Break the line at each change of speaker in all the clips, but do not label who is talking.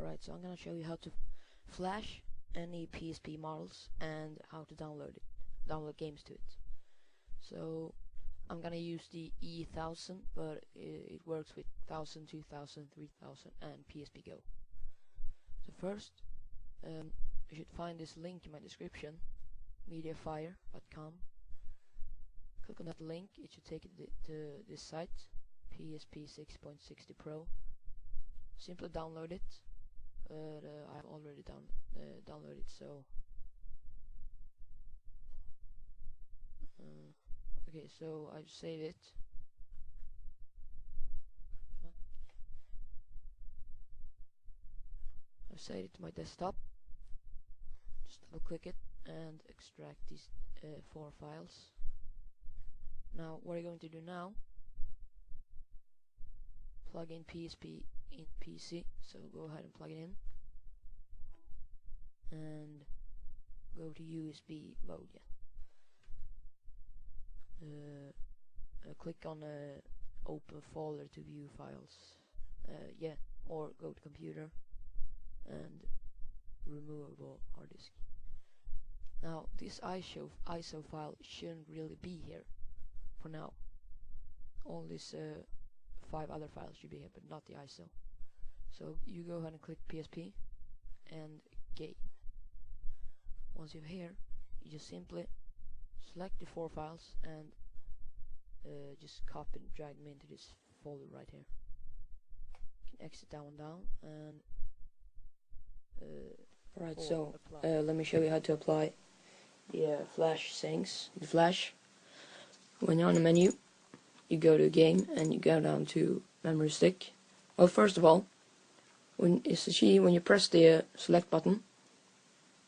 Alright, so I'm gonna show you how to flash any PSP models and how to download games to it. So I'm gonna use the E1000, but it works with 1000, 2000, 3000 and PSP Go. So first, you should find this link in my description, mediafire.com. Click on that link, it should take you to this site, PSP 6.60 Pro. Simply download it. I've already downloaded it, so okay, so I've saved it. I've saved it to my desktop. Just double click it and extract these 4 files. Now what you're going to do now, plug in PSP in PC, so go ahead and plug it in and go to USB mode. Click on open folder to view files, or go to computer and removable hard disk. Now this ISO file shouldn't really be here for now. All these 5 other files should be here, but not the ISO. So you go ahead and click PSP and game. Once you're here, you just simply select the 4 files and just copy and drag them into this folder right here. You can exit that one down and right, so let me show you how to apply the flash settings. The flash, when you're on the menu, you go to game and you go down to memory stick. Well, first of all, when you press the select button,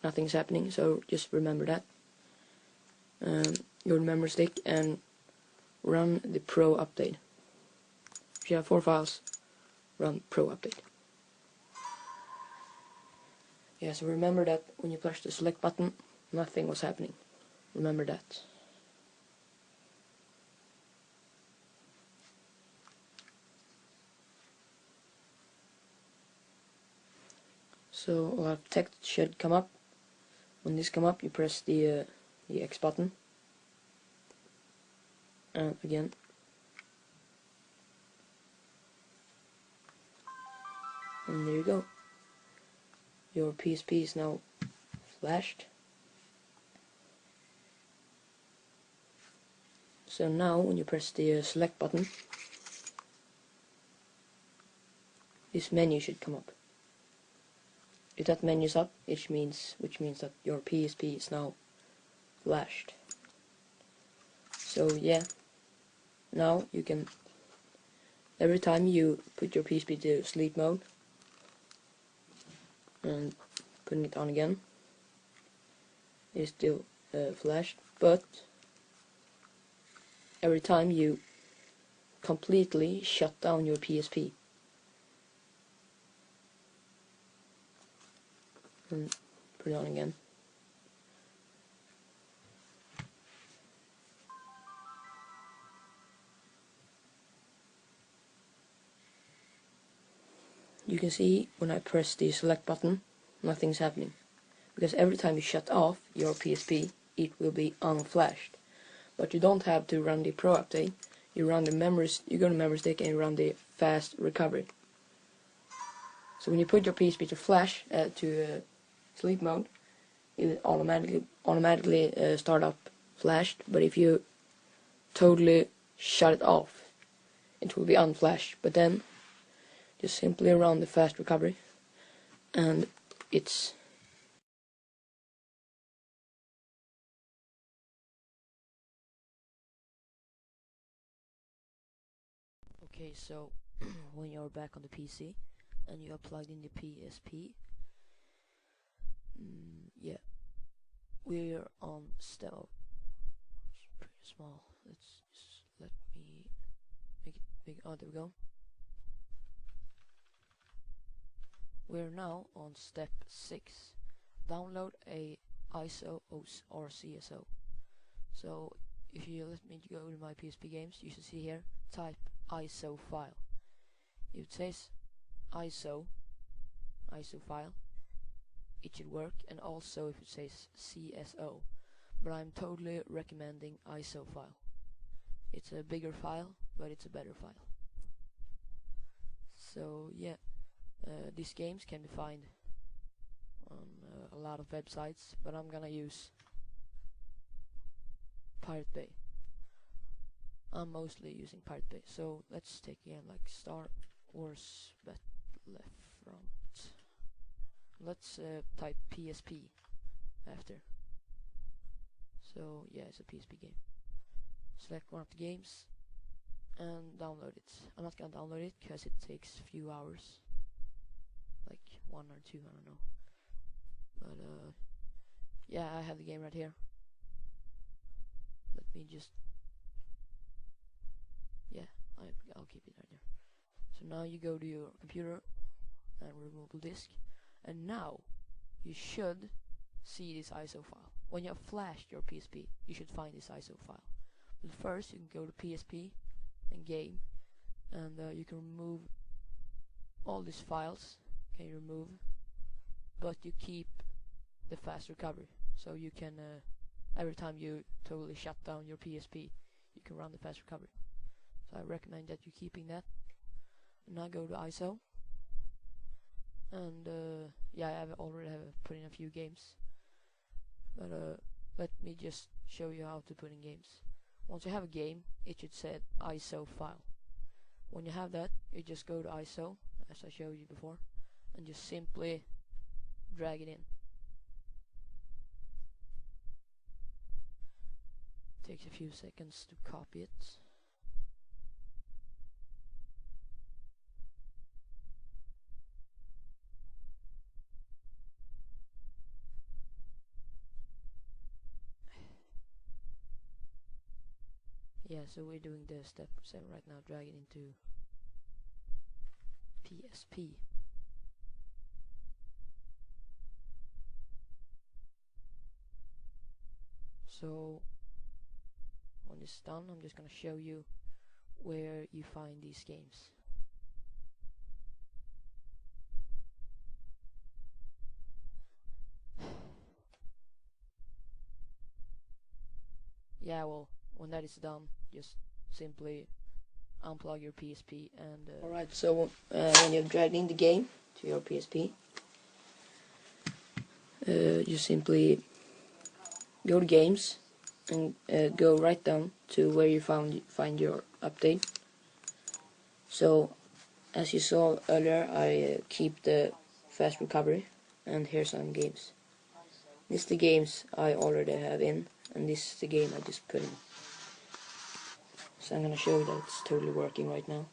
nothing's happening, so just remember that. Go to memory stick and run the Pro update. If you have 4 files, run Pro update. Yeah, so remember that when you push the select button, nothing was happening. Remember that. So a lot of text should come up. When this comes up, you press the X button, and again. And there you go. Your PSP is now flashed. So now when you press the select button, this menu should come up. If that menu is up, which means that your PSP is now flashed. So yeah, now you can, every time you put your PSP to sleep mode and putting it on again, it's still flashed, but every time you completely shut down your PSP and put it on again, you can see when I press the select button, nothing's happening, because every time you shut off your PSP, it will be unflashed. But you don't have to run the Pro update. You go to memory stick and you run the fast recovery. So when you put your PSP to flash to sleep mode, it automatically start up flashed. But if you totally shut it off, it will be unflashed. But then just simply run the fast recovery, and it's okay. So when you're back on the PC and you have plugged in the PSP, yeah, we're on step. It's pretty small. Let's just let me make it big. Oh, there we go. We're now on step 6. Download a ISO or CSO. So if you let me go to my PSP games, you should see here, type ISO file. If it says ISO ISO file, it should work, and also if it says CSO, but I'm totally recommending ISO file. It's a bigger file, but it's a better file. So yeah, these games can be found on a lot of websites, but I'm gonna use Pirate Bay. I'm mostly using Pirate Bay. So let's take again like Star Wars Battlefront. Let's type PSP after. So yeah, it's a PSP game. Select one of the games and download it. I'm not gonna download it because it takes a few hours, like 1 or 2, I don't know. But yeah, I have the game right here. Let me just, yeah, I'll keep it right there. So now you go to your computer and removable disk, and now you should see this ISO file. When you have flashed your PSP, you should find this ISO file. But first you can go to PSP and game, and you can remove all these files. Can remove, but you keep the fast recovery, so you can every time you totally shut down your PSP, you can run the fast recovery. So I recommend that you keeping that. And now go to ISO, and yeah, I already have put in a few games, but let me just show you how to put in games. Once you have a game, it should say ISO file. When you have that, you just go to ISO, as I showed you before, and just simply drag it in. Takes a few seconds to copy it. Yeah, so we're doing the step 7 right now, drag it into PSP. So when it's done, I'm just gonna show you where you find these games. Yeah, well, when that is done, just simply unplug your PSP and alright, so when you've dragged in the game to your PSP, you simply go to games and go right down to where you find your update. So as you saw earlier, I keep the fast recovery, and here's some games. This is the games I already have in, and this is the game I just put in. So I'm gonna show you that it's totally working right now.